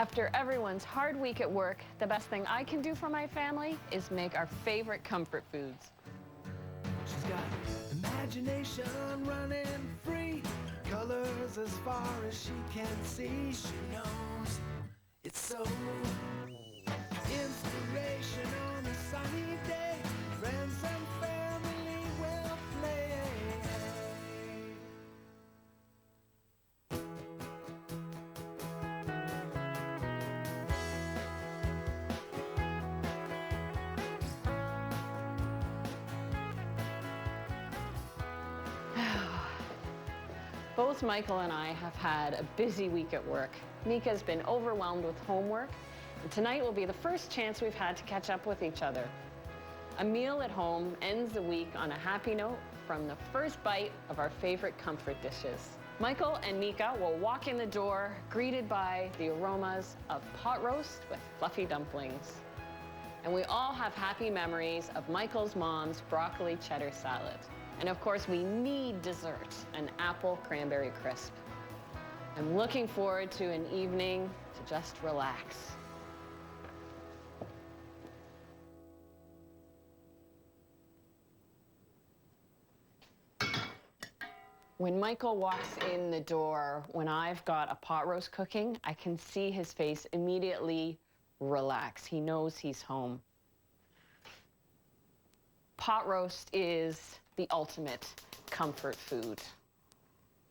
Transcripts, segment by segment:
After everyone's hard week at work, the best thing I can do for my family is make our favorite comfort foods. She's got imagination running free, colors as far as she can see. She knows it's so. Inspiration on a sunny day, friends and family will play. Both Michael and I have had a busy week at work. Mika's been overwhelmed with homework, and tonight will be the first chance we've had to catch up with each other. A meal at home ends the week on a happy note from the first bite of our favorite comfort dishes. Michael and Mika will walk in the door, greeted by the aromas of pot roast with fluffy dumplings. And we all have happy memories of Michael's mom's broccoli cheddar salad. And of course, we need dessert, an apple cranberry crisp. I'm looking forward to an evening to just relax. When Michael walks in the door, when I've got a pot roast cooking, I can see his face immediately relax. He knows he's home. Pot roast is the ultimate comfort food.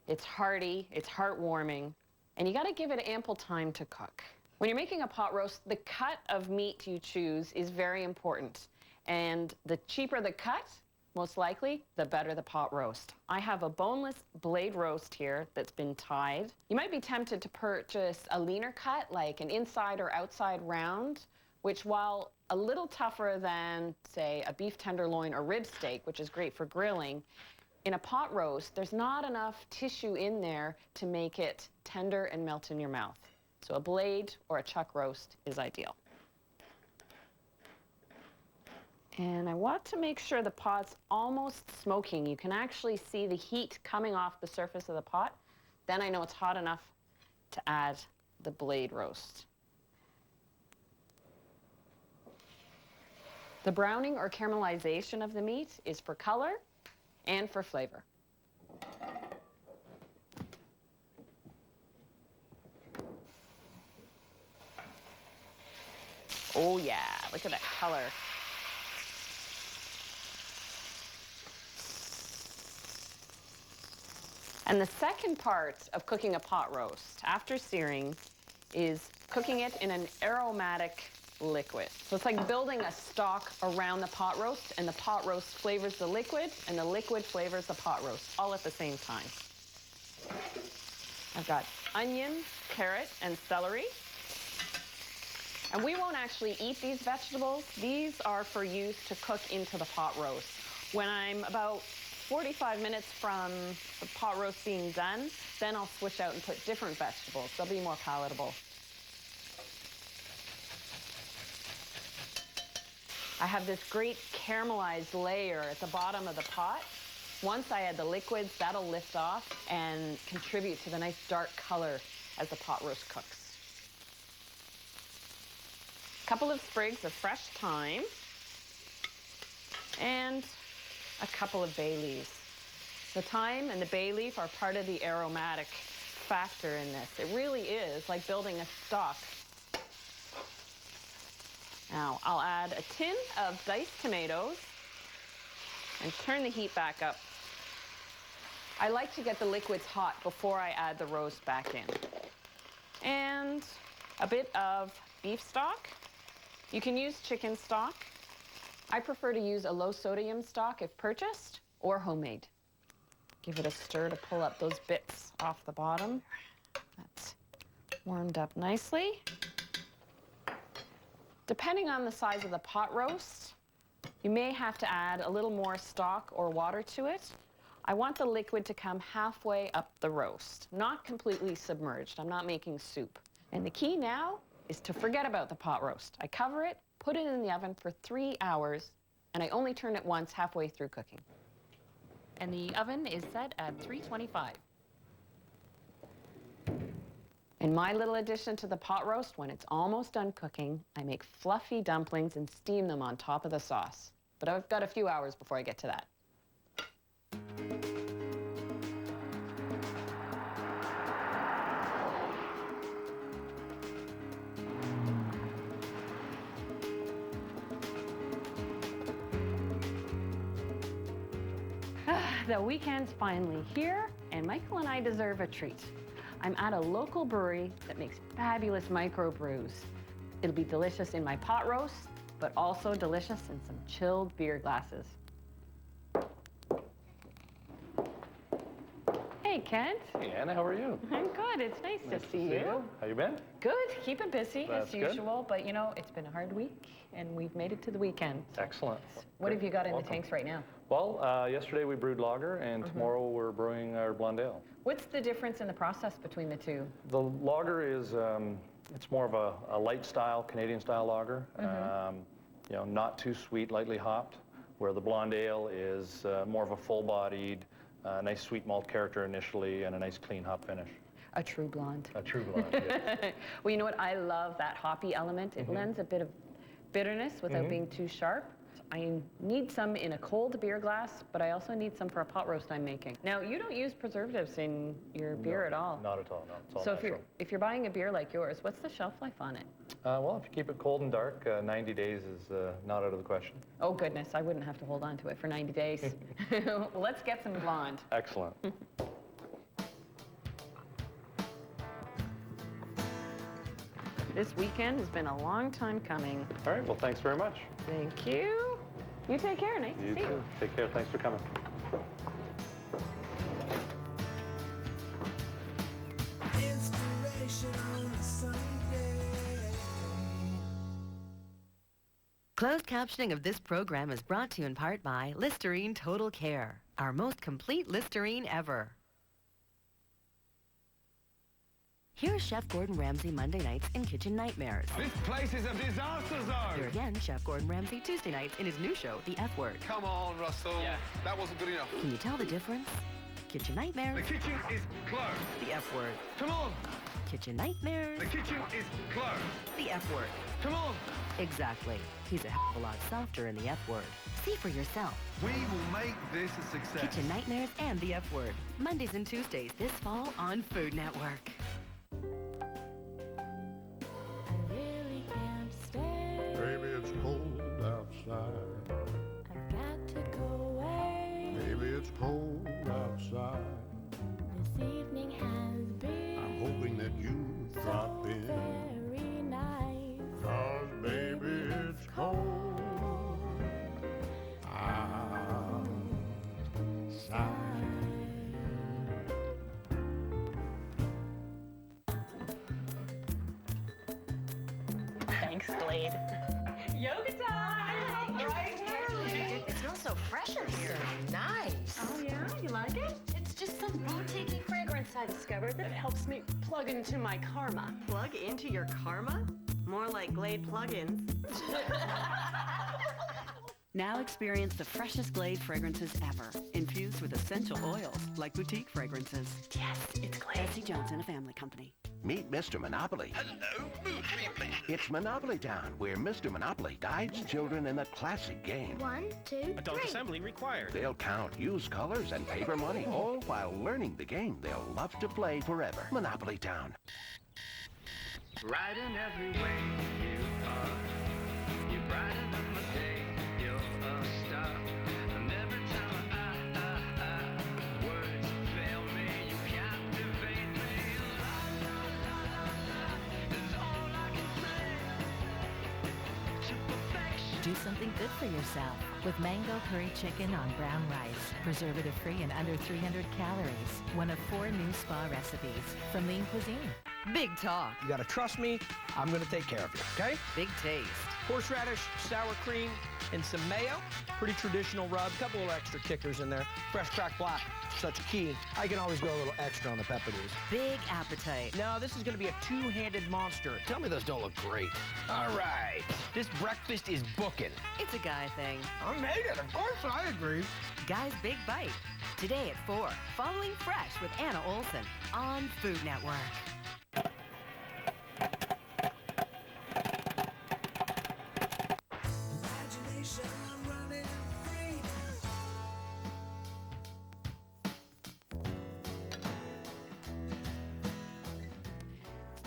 It's hearty, it's heartwarming, and you gotta give it ample time to cook. When you're making a pot roast, the cut of meat you choose is very important. And the cheaper the cut, most likely, the better the pot roast. I have a boneless blade roast here that's been tied. You might be tempted to purchase a leaner cut, like an inside or outside round, which, while a little tougher than, say, a beef tenderloin or rib steak, which is great for grilling, in a pot roast, there's not enough tissue in there to make it tender and melt in your mouth. So a blade or a chuck roast is ideal. And I want to make sure the pot's almost smoking. You can actually see the heat coming off the surface of the pot. Then I know it's hot enough to add the blade roast. The browning or caramelization of the meat is for color and for flavor. Oh yeah, look at that color. And the second part of cooking a pot roast after searing is cooking it in an aromatic liquid. So it's like building a stock around the pot roast, and the pot roast flavors the liquid, and the liquid flavors the pot roast, all at the same time. I've got onion, carrot, and celery. And we won't actually eat these vegetables. These are for use to cook into the pot roast. When I'm about 45 minutes from the pot roast being done, then I'll switch out and put different vegetables. They'll be more palatable. I have this great caramelized layer at the bottom of the pot. Once I add the liquids, that'll lift off and contribute to the nice dark color as the pot roast cooks. A couple of sprigs of fresh thyme and a couple of bay leaves. The thyme and the bay leaf are part of the aromatic factor in this. It really is like building a stock. Now, I'll add a tin of diced tomatoes and turn the heat back up. I like to get the liquids hot before I add the roast back in. And a bit of beef stock. You can use chicken stock. I prefer to use a low sodium stock if purchased, or homemade. Give it a stir to pull up those bits off the bottom. That's warmed up nicely. Depending on the size of the pot roast, you may have to add a little more stock or water to it. I want the liquid to come halfway up the roast, not completely submerged. I'm not making soup. And the key now is to forget about the pot roast. I cover it, put it in the oven for 3 hours, and I only turn it once halfway through cooking. And the oven is set at 325. And my little addition to the pot roast, when it's almost done cooking, I make fluffy dumplings and steam them on top of the sauce. But I've got a few hours before I get to that. The weekend's finally here, and Michael and I deserve a treat. I'm at a local brewery that makes fabulous microbrews. It'll be delicious in my pot roast, but also delicious in some chilled beer glasses. Hey, Kent. Hey, Anna, how are you? I'm good. It's nice to see you. How you been? Good. Keeping busy That's as usual, but you know, it's been a hard week, and we've made it to the weekend. Excellent. What have you got in Welcome. the tanks right now? Well, yesterday we brewed lager, and tomorrow we're brewing our blonde ale. What's the difference in the process between the two? The lager is, it's more of a light style, Canadian style lager. You know, not too sweet, lightly hopped, where the blonde ale is more of a full-bodied, nice sweet malt character initially, and a nice clean hop finish. A true blonde. A true blonde, yes. Well, you know what? I love that hoppy element. It lends a bit of bitterness without being too sharp. I need some in a cold beer glass, but I also need some for a pot roast I'm making. Now, you don't use preservatives in your beer at all. Not at all, no. It's all So natural. if you're buying a beer like yours, what's the shelf life on it? Well, if you keep it cold and dark, 90 days is not out of the question. Oh, goodness, I wouldn't have to hold on to it for 90 days. Well, let's get some blonde. Excellent. This weekend has been a long time coming. All right, well, thanks very much. Thank you. You take care. Nice You to see too. you. Take care. Thanks for coming. Inspiration on a sunny day. Closed captioning of this program is brought to you in part by Listerine Total Care, our most complete Listerine ever. Here's Chef Gordon Ramsay Monday nights in Kitchen Nightmares. This place is a disaster Here zone! again, Chef Gordon Ramsay Tuesday nights in his new show, The F Word. Come on, Russell. Yeah. That wasn't good enough. Can you tell the difference? Kitchen The Nightmares, kitchen is closed. The F Word. Come on! Kitchen Nightmares, The kitchen is closed. The F Word. Come on! Exactly. He's a hell of a lot softer in The F Word. See for yourself. We will make this a success. Kitchen Nightmares and The F Word. Mondays and Tuesdays this fall on Food Network. I really can't stay. Baby, it's cold outside. I've got to go away. Baby, it's cold outside. This evening has been I'm hoping that you drop so in. very nice. 'Cause baby, it's cold outside. Thanks, Glade. Yoga time! Right here. It smells so fresh in here. Nice. Oh, yeah? You like it? It's just some boutique fragrance I discovered that Helps me plug into my karma. Plug into your karma? More like Glade plugins. Now experience the freshest Glade fragrances ever, infused with essential oils like boutique fragrances. Yes, it's Glade. S.C. Johnson, a family company. Meet Mr. Monopoly. Hello, move me, please. It's Monopoly Town, where Mr. Monopoly guides children in the classic game. 1, 2, Adult 3. assembly required. They'll count, use colors, and paper money, all while learning the game they'll love to play forever. Monopoly Town. Right in every way you are. You brighten up my day. You're a star. And every time words fail me, you captivate me. La la la la la is all I can say. To perfection. Do something good for yourself with mango curry chicken on brown rice, preservative-free and under 300 calories. One of 4 new spa recipes from Lean Cuisine. Big talk, You gotta trust me, I'm gonna take care of you, okay? big taste. Horseradish, sour cream, and some mayo. Pretty traditional rub, couple of extra kickers in there. Fresh cracked black, such a key. I can always go a little extra on the pepperoni. Big appetite. No, this is gonna be a two-handed monster. Tell me those don't look great. All right, this breakfast is booking. It's a guy thing. I made it, of course I agree. Guy's Big Bite. Today at 4, following Fresh with Anna Olsen on Food Network.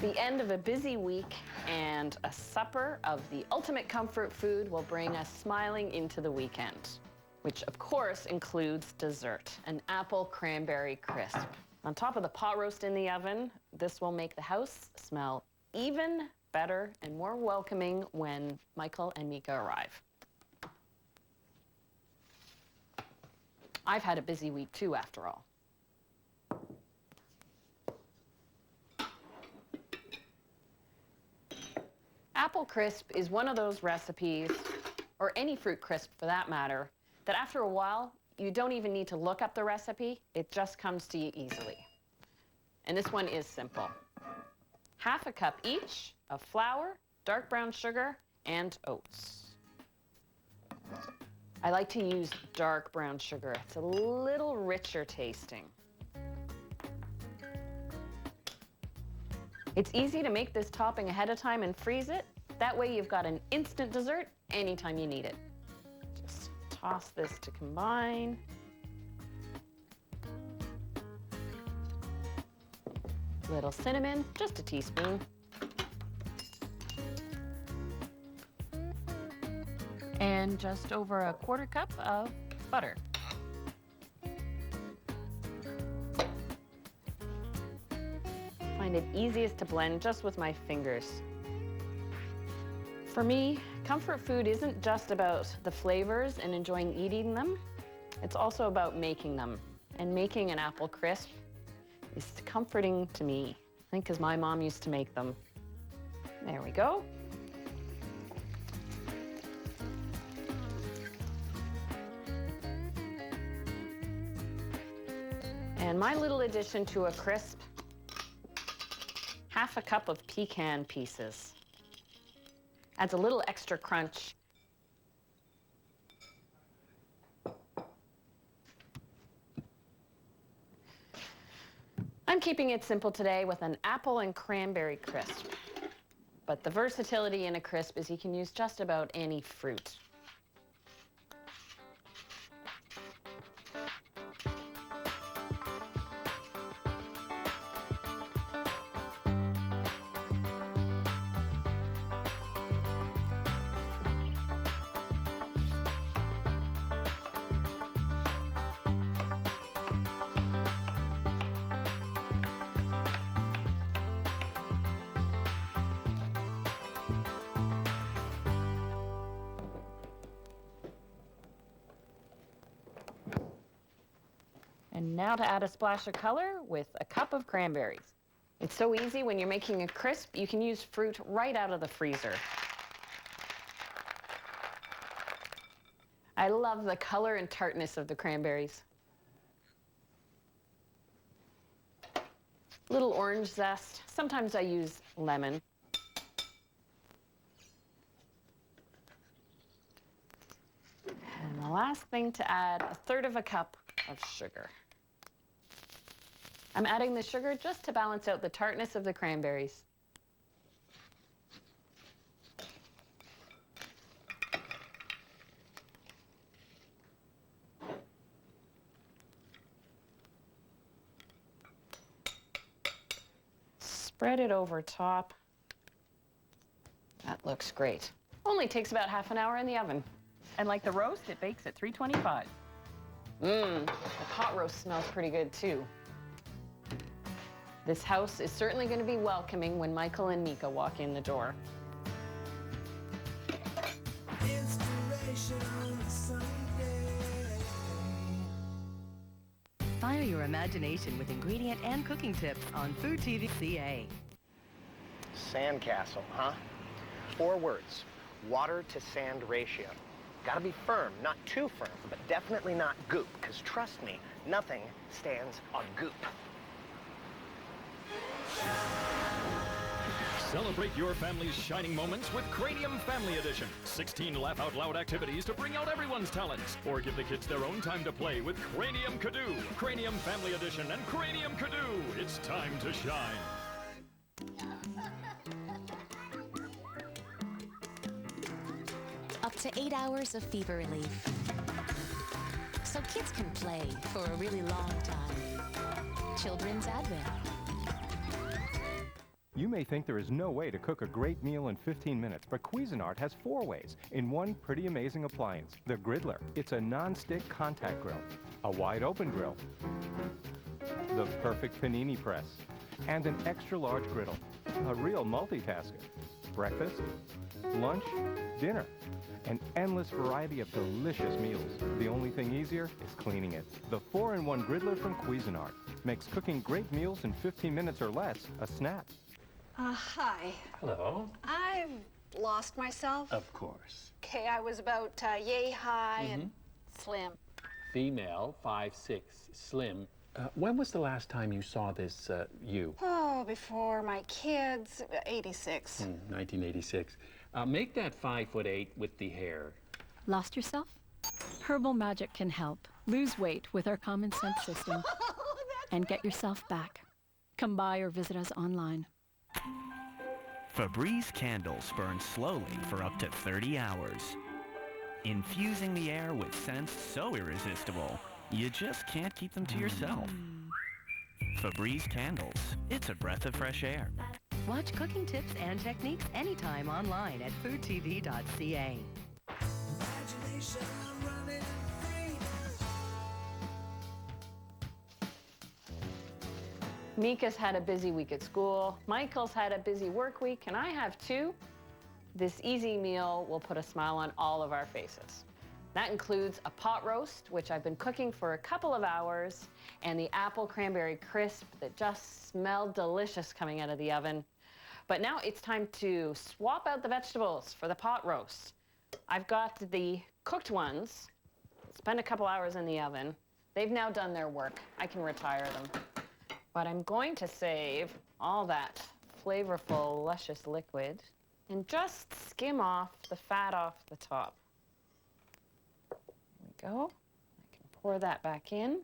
the end of a busy week, and a supper of the ultimate comfort food will bring us smiling into the weekend, which of course includes dessert, an apple cranberry crisp. On top of the pot roast in the oven, this will make the house smell even better and more welcoming when Michael and Mika arrive. I've had a busy week too, after all. Apple crisp is one of those recipes, or any fruit crisp for that matter, that after a while, you don't even need to look up the recipe. It just comes to you easily. And this one is simple. 1/2 cup each of flour, dark brown sugar, and oats. I like to use dark brown sugar. It's a little richer tasting. It's easy to make this topping ahead of time and freeze it. That way you've got an instant dessert anytime you need it. Just toss this to combine. Little cinnamon, just a teaspoon. And just over a 1/4 cup of butter. Find it easiest to blend just with my fingers. For me, comfort food isn't just about the flavors and enjoying eating them. It's also about making them. And making an apple crisp is comforting to me. I think because my mom used to make them. There we go. And my little addition to a crisp, 1/2 cup of pecan pieces. Adds a little extra crunch. I'm keeping it simple today with an apple and cranberry crisp. But the versatility in a crisp is you can use just about any fruit. And now to add a splash of color with a cup of cranberries. It's so easy when you're making a crisp, you can use fruit right out of the freezer. I love the color and tartness of the cranberries. Little orange zest. Sometimes I use lemon. And the last thing to add, 1/3 cup of sugar. I'm adding the sugar just to balance out the tartness of the cranberries. Spread it over top. That looks great. Only takes about 1/2 hour in the oven. And like the roast, it bakes at 325. The pot roast smells pretty good too. This house is certainly going to be welcoming when Michael and Mika walk in the door. Fire your imagination with ingredient and cooking tips on Food TV CA. Sandcastle, huh? 4 words. Water to sand ratio. Gotta be firm, not too firm, but definitely not goop, because trust me, nothing stands on goop. Celebrate your family's shining moments with Cranium Family Edition. 16 laugh-out-loud activities to bring out everyone's talents. Or give the kids their own time to play with Cranium Kadoo. Cranium Family Edition and Cranium Kadoo. It's time to shine. Up to 8 hours of fever relief. So kids can play for a really long time. Children's Advent. You may think there is no way to cook a great meal in 15 minutes, but Cuisinart has 4 ways in one pretty amazing appliance, the Griddler. It's a non-stick contact grill, a wide-open grill, the perfect panini press, and an extra-large griddle, a real multitasker. Breakfast, lunch, dinner, an endless variety of delicious meals. The only thing easier is cleaning it. The 4-in-1 Griddler from Cuisinart makes cooking great meals in 15 minutes or less a snap. Hi. Hello. I've lost myself. Of course. Okay, I was about yay high and slim. Female, 5'6", slim. When was the last time you saw this you? Oh, before my kids, 86. 1986. Make that 5'8" with the hair. Lost yourself? Herbal Magic can help. Lose weight with our common sense system and get yourself back. Come by or visit us online. Febreze candles burn slowly for up to 30 hours, infusing the air with scents so irresistible, you just can't keep them to yourself. Febreze candles, it's a breath of fresh air. Watch cooking tips and techniques anytime online at foodtv.ca. Mika's had a busy week at school, Michael's had a busy work week, and I have too. This easy meal will put a smile on all of our faces. That includes a pot roast, which I've been cooking for a couple of hours, and the apple cranberry crisp that just smelled delicious coming out of the oven. But now it's time to swap out the vegetables for the pot roast. I've got the cooked ones, spent a couple hours in the oven. They've now done their work. I can retire them. But I'm going to save all that flavorful, luscious liquid and just skim off the fat off the top. There we go. I can pour that back in.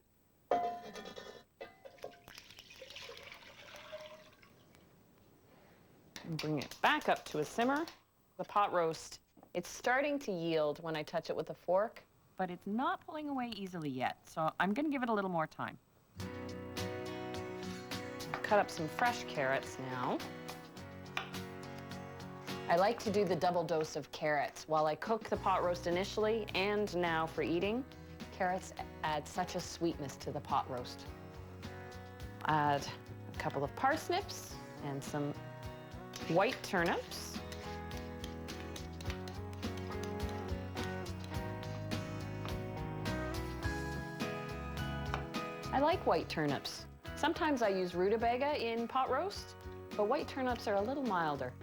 And bring it back up to a simmer. The pot roast, it's starting to yield when I touch it with a fork, but it's not pulling away easily yet, so I'm going to give it a little more time. Cut up some fresh carrots now. I like to do the double dose of carrots. While I cook the pot roast initially and now for eating, carrots add such a sweetness to the pot roast. Add a couple of parsnips and some white turnips. I like white turnips. Sometimes I use rutabaga in pot roast, but white turnips are a little milder.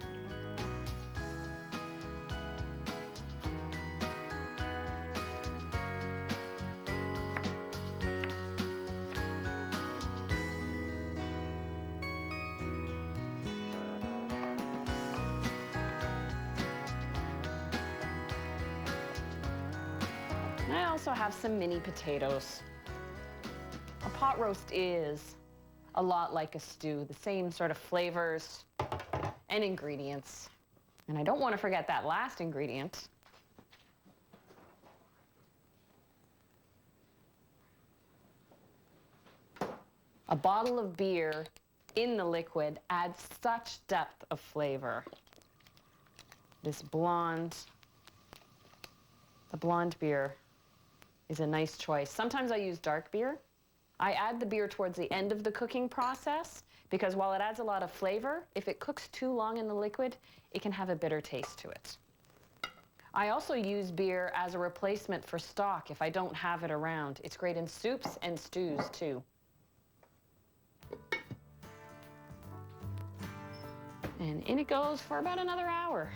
And I also have some mini potatoes. A pot roast is a lot like a stew, the same sort of flavors and ingredients. And I don't want to forget that last ingredient. A bottle of beer in the liquid adds such depth of flavor. This blonde, the blonde beer is a nice choice. Sometimes I use dark beer. I add the beer towards the end of the cooking process because while it adds a lot of flavor, if it cooks too long in the liquid, it can have a bitter taste to it. I also use beer as a replacement for stock if I don't have it around. It's great in soups and stews too. And in it goes for about another hour.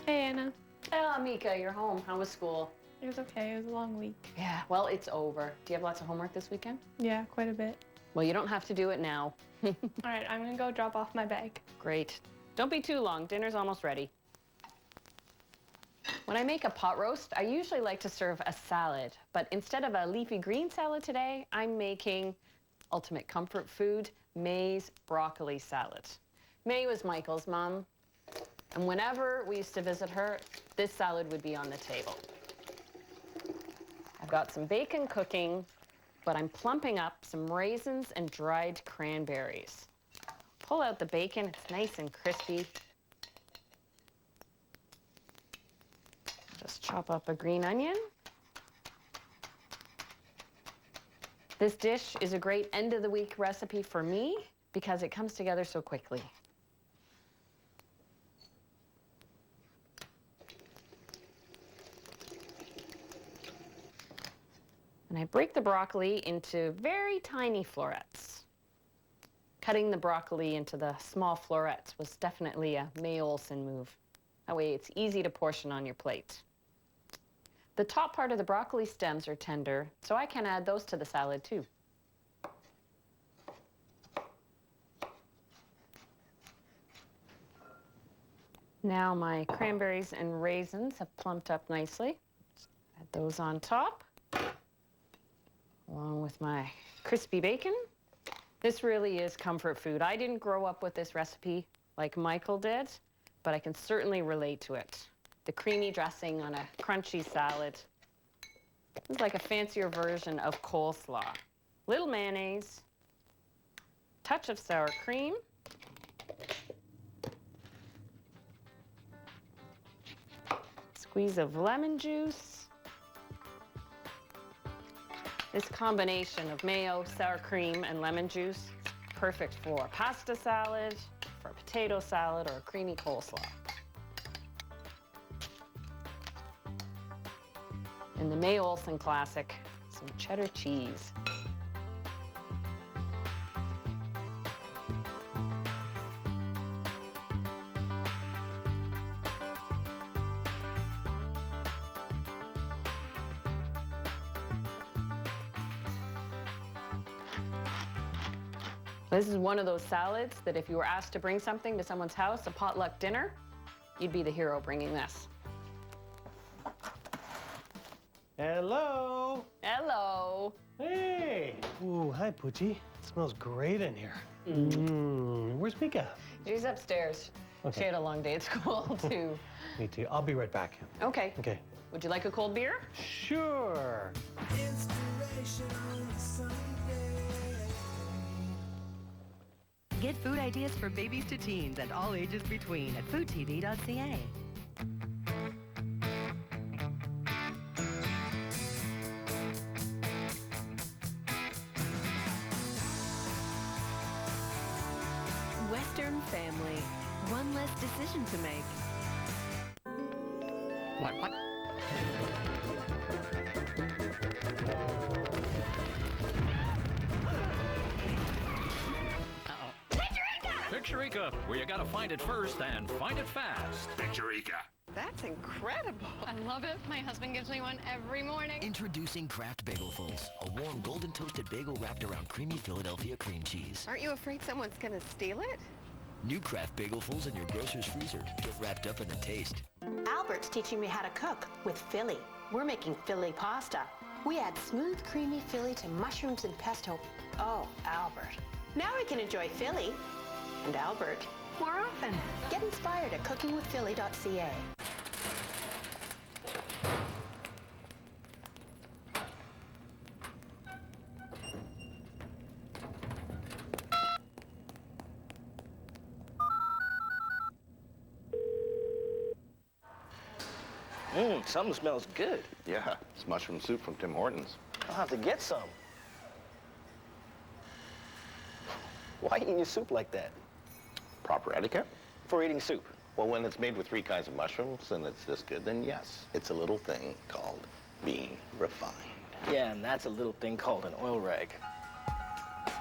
Hey, Anna. Oh, Mika, you're home. How was school? It was okay. It was a long week. Yeah, well, it's over. Do you have lots of homework this weekend? Yeah, quite a bit. Well, you don't have to do it now. All right, I'm gonna go drop off my bag. Great. Don't be too long. Dinner's almost ready. When I make a pot roast, I usually like to serve a salad, but instead of a leafy green salad today, I'm making ultimate comfort food, May's broccoli salad. May was Michael's mom, and whenever we used to visit her, this salad would be on the table. I've got some bacon cooking, but I'm plumping up some raisins and dried cranberries. Pull out the bacon, it's nice and crispy. Just chop up a green onion. This dish is a great end of the week recipe for me because it comes together so quickly. And I break the broccoli into very tiny florets. Cutting the broccoli into the small florets was definitely a May Olsen move. That way it's easy to portion on your plate. The top part of the broccoli stems are tender, so I can add those to the salad too. Now my cranberries and raisins have plumped up nicely. Add those on top, along with my crispy bacon. This really is comfort food. I didn't grow up with this recipe like Michael did, but I can certainly relate to it. The creamy dressing on a crunchy salad. It's like a fancier version of coleslaw. Little mayonnaise, touch of sour cream, squeeze of lemon juice. This combination of mayo, sour cream, and lemon juice is perfect for pasta salad, for a potato salad, or a creamy coleslaw. And the May Olsen classic, some cheddar cheese. This is one of those salads that if you were asked to bring something to someone's house, a potluck dinner, you'd be the hero bringing this. Hello. Hello. Hey. Ooh, hi, Poochie. It smells great in here. Where's Mika? She's upstairs. Okay. She had a long day at school, too. Me too. I'll be right back. Okay. Okay. Would you like a cold beer? Sure. Get food ideas for babies to teens and all ages between at foodtv.ca. Western family. One less decision to make. What? Picture-Ika, where you gotta find it first and find it fast. Picture-Ika. That's incredible. I love it. My husband gives me one every morning. Introducing Kraft Bagelfuls, a warm golden toasted bagel wrapped around creamy Philadelphia cream cheese. Aren't you afraid someone's gonna steal it? New Kraft Bagelfuls in your grocer's freezer. Get wrapped up in the taste. Albert's teaching me how to cook with Philly. We're making Philly pasta. We add smooth, creamy Philly to mushrooms and pesto. Oh, Albert. Now we can enjoy Philly and Albert more often. Get inspired at cookingwithphilly.ca. Something smells good. Yeah, it's mushroom soup from Tim Hortons. I'll have to get some. Why eating your soup like that? Proper etiquette? For eating soup. Well, when it's made with 3 kinds of mushrooms and it's this good, then yes, it's a little thing called being refined. Yeah, and that's a little thing called an oil rag.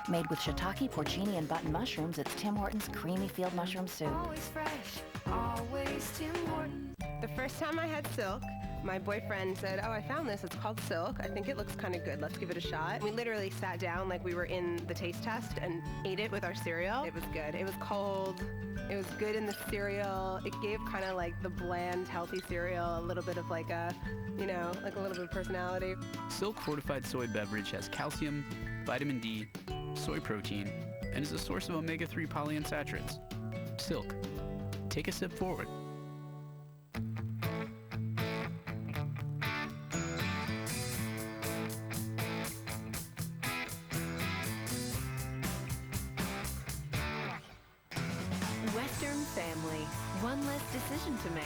Made with shiitake, porcini, and button mushrooms, it's Tim Hortons creamy field mushroom soup. Always fresh, always Tim Hortons. The first time I had silk, my boyfriend said, oh, I found this. It's called silk. I think it looks kind of good. Let's give it a shot. We literally sat down like we were in the taste test and ate it with our cereal. It was good. It was cold. It was good in the cereal. It gave kind of like the bland, healthy cereal a little bit of like a, you know, like a little bit of personality. Silk fortified soy beverage has calcium, vitamin D, soy protein, and is a source of omega-3 polyunsaturates. Silk. Take a sip forward. one less decision to make.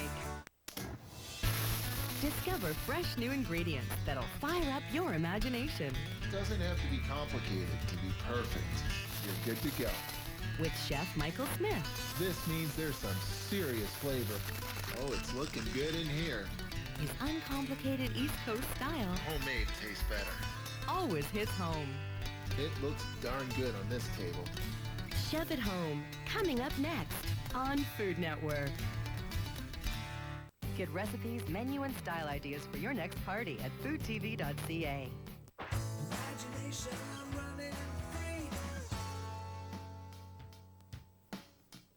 Discover fresh new ingredients that'll fire up your imagination. It doesn't have to be complicated to be perfect. You're good to go. With Chef Michael Smith. This means there's some serious flavor. Oh, it's looking good in here. His uncomplicated East Coast style Homemade tastes better. always hits home. It looks darn good on this table. Chef at Home, coming up next on Food Network. Get recipes, menu, and style ideas for your next party at foodtv.ca.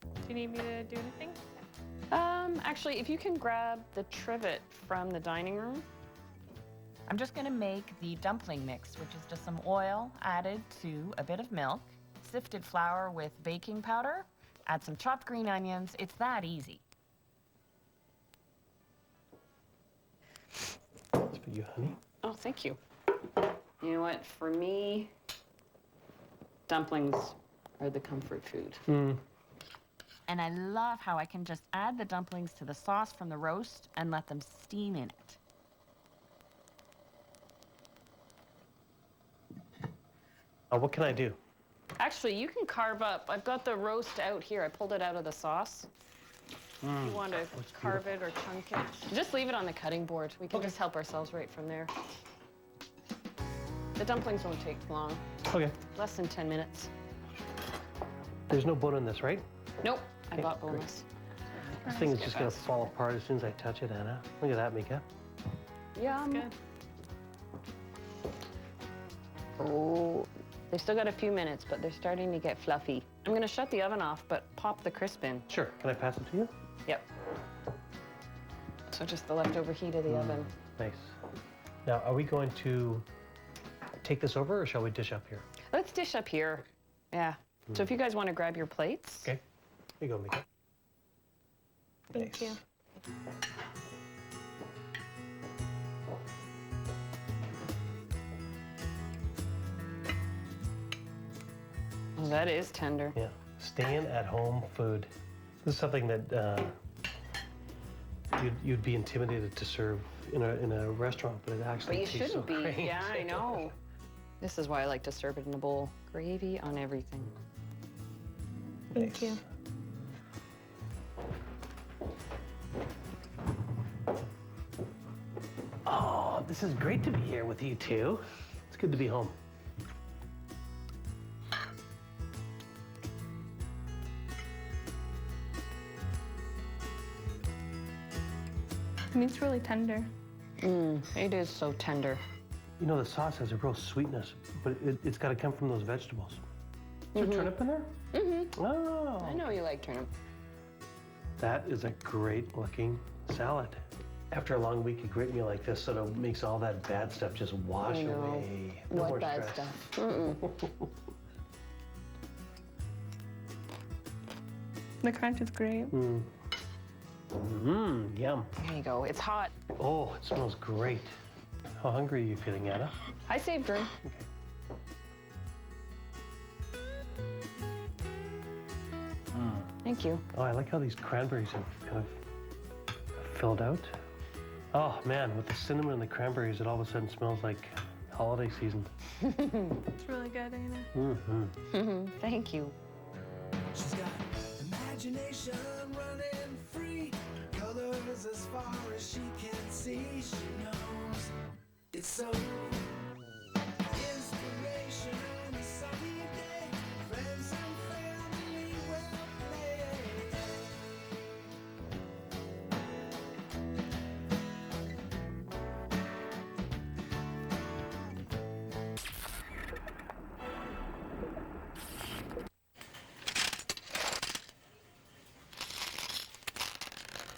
Do you need me to do anything? Actually, if you can grab the trivet from the dining room. I'm just gonna make the dumpling mix, which is just some oil added to a bit of milk, sifted flour with baking powder, add some chopped green onions. It's that easy. It's for you, honey. Oh, thank you. You know what? For me, dumplings are the comfort food. And I love how I can just add the dumplings to the sauce from the roast and let them steam in it. What can I do? Actually, you can carve up. I've got the roast out here. I pulled it out of the sauce. If you want to carve it or chunk it, just leave it on the cutting board. We can just help ourselves right from there. The dumplings won't take long. Okay. Less than 10 minutes. There's no bone in this, right? Nope, I Okay, bought great. boneless. This thing is just gonna fall apart as soon as I touch it, Anna. Look at that, Mika. Yum. Good. Oh, they've still got a few minutes, but they're starting to get fluffy. I'm gonna shut the oven off, but pop the crisp in. Sure. Can I pass it to you? Yep. So just the leftover heat of the oven. Nice. Now, are we going to take this over, or shall we dish up here? Let's dish up here. Yeah. So if you guys want to grab your plates. Okay. Here you go, Mika. Thank you. Oh, that is tender. Yeah. Staying at home food. This is something that you'd be intimidated to serve in a restaurant, but it actually But you tastes shouldn't so be. great. Yeah, I know. This is why I like to serve it in a bowl. Gravy on everything. Thank you. Oh, this is great to be here with you two. It's good to be home. The meat's really tender. It is so tender. You know, the sauce has a real sweetness, but it's got to come from those vegetables. Is there turnip in there? Oh. I know you like turnip. That is a great looking salad. After a long week, a great meal like this sort of makes all that bad stuff just wash I know. away. No What more bad stress. stuff? The crunch is great. Yum. There you go. It's hot. Oh, it smells great. How hungry are you feeling, Anna? I saved room. Thank you. Oh, I like how these cranberries have kind of filled out. Oh, man, with the cinnamon and the cranberries, it all of a sudden smells like holiday season. It's really good, Anna. Thank you. She's got imagination running free, colors as far as she can see. She knows it's so